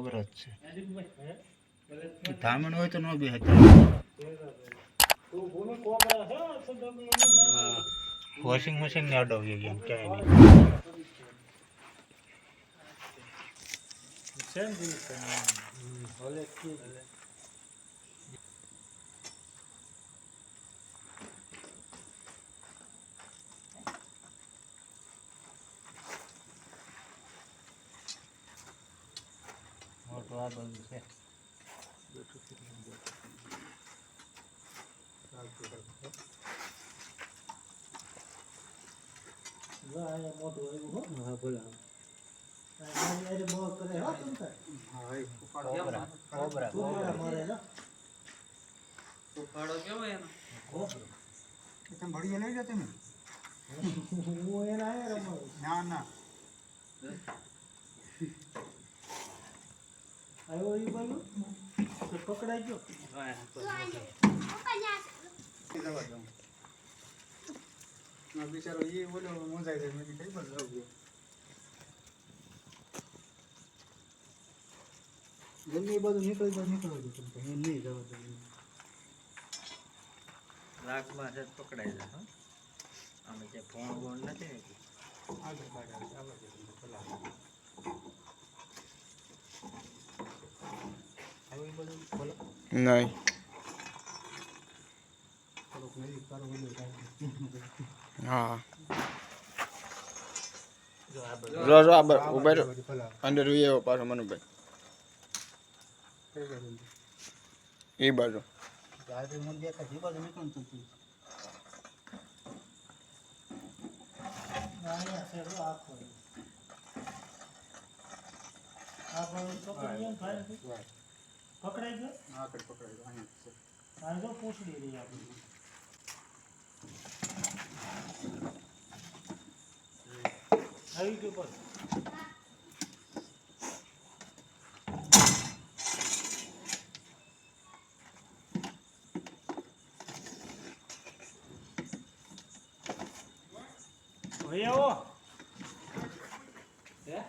ખબર જ છે ધામણ હોય તો ન બે વોશિંગ મશીન ને અડવીએ એમ ક્યાંય નહીં મોટો આ બધું છે મોટું આવ્યું હા બોલા ભડીએ લઈ જતો ને ના ના આવ્યો એ બાજુ પકડાઈ ગયો બિચારો એ બોલો મોજાઈ જાય મેં કઈ બાજુ જાવ ગયો ગમે એ બાજુ નીકળી જાય નીકળવા દો એ નહીં જવા દો લાખમાં છે પકડાઈ જાય હા આમે જે ફોન બોન નથી આગળ પાછળ ચાલો છે પેલા હવે એ બધું બોલો નહીં થોડોક નહીં કરો બોલો હા જો જો આ ઉભા રહો અંદર ઉઈ આવ્યો પાછો મનુભાઈ એ બાજુ ગાડી મને દેખા જે બાજુ નીકળું તો અહીંયા છે આખો આ બાજુ પકડી પકડાઈ ગયો આગળ પકડાઈ ગયો અહીંયા આ જો પૂછડી રહી આપણી આવી ગયો પર ભાઈ આવો હે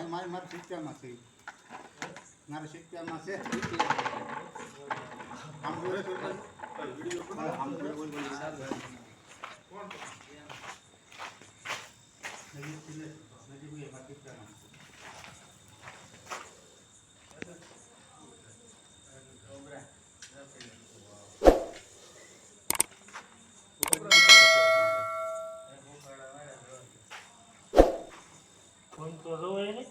મારા શિક્ષામાં છે મારા શિક્ષામાં છે આમ બોલે તો આમ બોલે બોલ કોણ નદી નદી નદી મારા શિક્ષામાં ફોન તો જોવે ને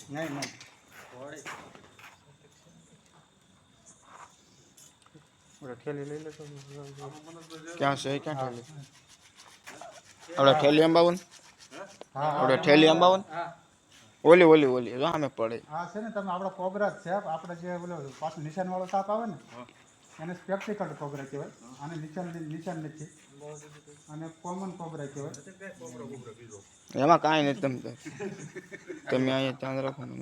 નહીં નહીં ઠેલી લઈ લે તો ક્યાં છે ક્યાં ઠેલી આપણે ઠેલી અંબાવન આપણે ઠેલી અંબાવન ઓલી ઓલી ઓલી જો સામે પડે હા છે ને તમે આપણો કોબરા જ છે આપણે જે બોલો પાછું નિશાન વાળો સાપ આવે ને એને સ્પેક્ટિકલ કોબરા કહેવાય અને નિશાન નથી અને કોમન કોબરા કહેવાય એમાં કાંઈ નથી તમે અહીંયા ધ્યાન રાખો ને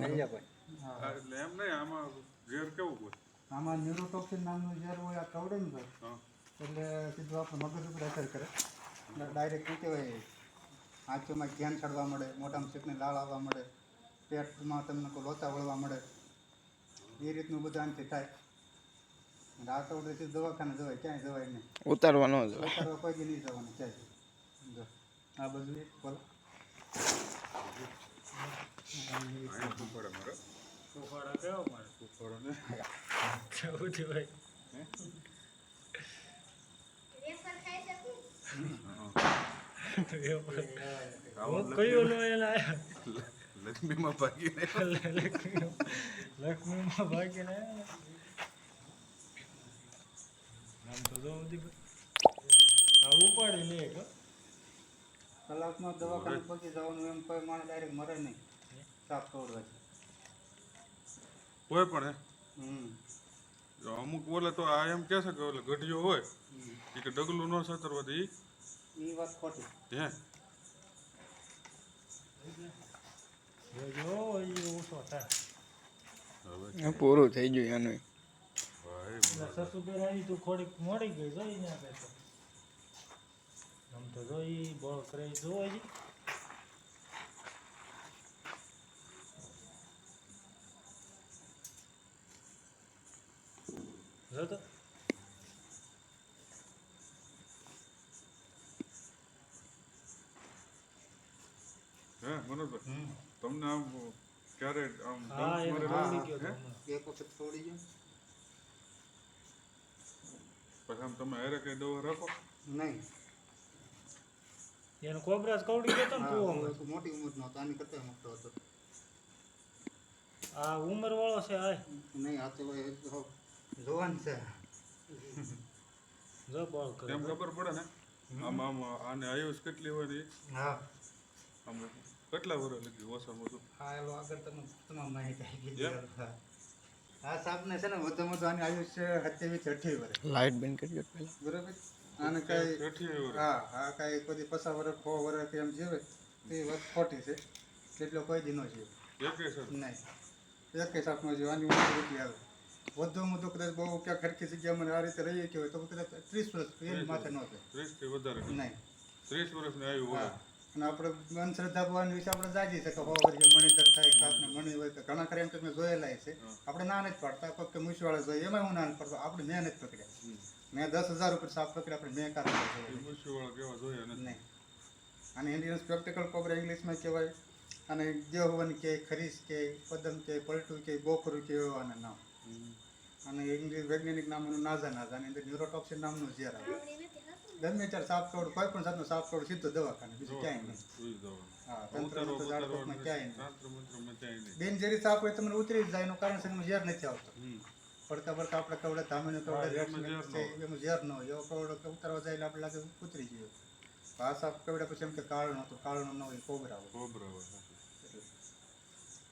આમાં ન્યુરોટોક્સિન નામનું ઝેર હોય આ કવડે ને ભાઈ એટલે સીધું આપણે મગજ ઉપર અસર કરે એટલે ડાયરેક્ટ શું કહેવાય આંખોમાં ધ્યાન ચડવા મળે મોઢામાં ચીકને લાળ આવવા મળે પેટમાં તમને કોઈ લોચા વળવા મળે એ રીતનું બધું આનાથી થાય એટલે આ કવડે દવાખાને જવાય ક્યાંય જવાય નહીં ઉતારવા ન જવાય ઉતારવા કોઈ બી નહીં જવાનું ક્યાંય જો આ બધું બોલો સુફાડા કેવો મારે સુફાડો ને કેવું છે ભાઈ રેફર ખાઈ શકું કયું નો એના લક્ષ્મીમાં ભાગીને લક્ષ્મીમાં ભાગીને નામ તો જો ઉપાડી લે કે કલાકમાં દવાખાને પહોંચી જવાનું એમ કોઈ માણસ ડાયરેક્ટ મરે નહીં સાફ તોડવાથી. કોઈ પણ જો અમુક બોલે તો આ એમ કહે છે કે ઓલે ગઢિયો હોય એ કે ડગલું ન સતરવાથી એ વાત ખોટી. હે જો એ ઓછો થાય. હવે પૂરું થઈ ગયું એનું. ભાઈ એટલે સસુબેન આવી તું થોડીક મોડી ગઈ જોઈ ને આપણે તો આમ તો જોઈ બળ કરે જોઈ હજી જો તો હે મનોજભાઈ તમને આમ ક્યારે આમ હા એ ડંખ તો મારેલો? બોલી ગયો હે? તો એક વખત તોડી ગયો પછી આમ તમે હારે કઈ દવા રાખો નહીં. એનો કોબરાજ કવડી ગયો તો ને હા, કૂવામાં. તો મોટી ઉંમરનો હતો, આની કરતાં મોટો હતો. આ ઉંમર વાળો છે આ નહીં, આ તો જોવાન છે. જો બળ કરે એમ ખબર પડે ને આમ આમ આને આયુષ કેટલી હોય ને ઈ? હા, આમ કેટલા વર્ષ લગી ઓછામાં ઓછું હા, એલો આગળ તમે તમામ માહિતી આપી એમ? દીધી. હા. આ સાપને છે ને વધુમાં વધુ આની આયુષ્ય 27 થી 28 વર્ષ. લાઇટ બંધ કરી દો પહેલા. બરાબર. આને કાંઈ 28 વર્ષ હા હા કાંઈ કોઈ 50 વર્ષ 100 વર્ષ કે એમ જીવે તો એ વાત ખોટી છે. કેટલો કોઈ દી નો જીવે એકે સર નહીં. એક સાપનો જીવ આની ઉંમર કેટલી આવે વધુમાં વધુ કદાચ બહુ ક્યાંક ખરખી જગ્યામાં આ રીતે રહીએ કે હોય તો કદાચ 30 વર્ષ એની માથે ન થાય. 30 થી વધારે નહીં. 30 વર્ષની આયુ હોય હા. અને આપણે અંધશ્રદ્ધા ભવાની વિશે આપણે જાગી છે કે હો વર્ષે મણિધર થાય કે આપણે મણી હોય તો ઘણા ખરા એમ તો મેં જોયેલા છે. આપણે ના નથી પાડતા કોઈ કે મૂછવાળા જોઈએ એમાં હું ના નથી પાડતો. આપણે મેં નથી પકડ્યા. મેં 10,000 રૂપિયા સાપ પકડ્યા આપણે મેં કાઢી એ જોયેલા મુશ્કેલ કેવા જોઈએ ને નહીં. અને ઇન્ડિયન સ્પેક્ટિકલ કોબરા ઇંગ્લિશમાં કહેવાય અને દેવવન કે ખરીશ કે પદમ કે પલટું કે ગોખરું કે એવાના નામ. અને ઇંગ્લિશ વૈજ્ઞાનિક નામ એનું નાઝા નાઝા અને અંદર ન્યુરોટોક્સિન નામનું ઝેર આવે. ગમે ત્યારે સાપ કવડ કોઈ પણ જાતનો સાપ કવડ સીધો દવાખાને બીજું ક્યાંય નહીં. સુઈ જવાનું હા, તંત્રમાં તો ઝાડફૂંકમાં ક્યાંય નહીં. શાસ્ત્ર મંત્રમાં ક્યાંય નહીં બિનઝેરી સાપ હોય તમને ઉતરી જ જાય એનું કારણ છે એનું ઝેર નથી આવતો. પડકા પડકા આપણે કવડે ધામીનું કવડે હા, એમાં રેડ ઝેર ન છે એનું ઝેર ન હોય. એવો કવડો ઉતારવા જાય એટલે આપણે લાગે ઉતરી ગયો. આ સાપ કવડે પછી એમ કે કાળનો હતો કાળનો ન હોય કોબરા હોય. કોબરા હોય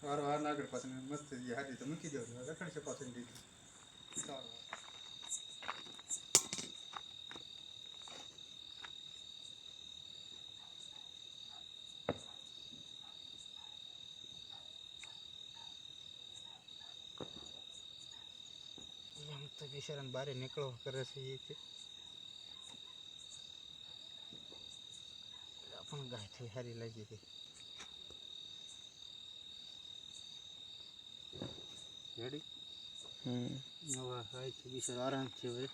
વારો વાર આગળ પાછળ મસ્ત જે હાજી તો મૂકી દેવું રખડ છે પાછળ દીધી. સારું. એમ તો બિચારાને બારે નીકળો કરે છે એ છે પણ ગાયથી સારી લાગી હતી. રેડી હવે હોય છે બિચારો આરામથી હવે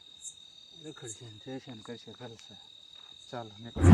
રખડશે ને જશે ને કરશે ચાલો નીકળો.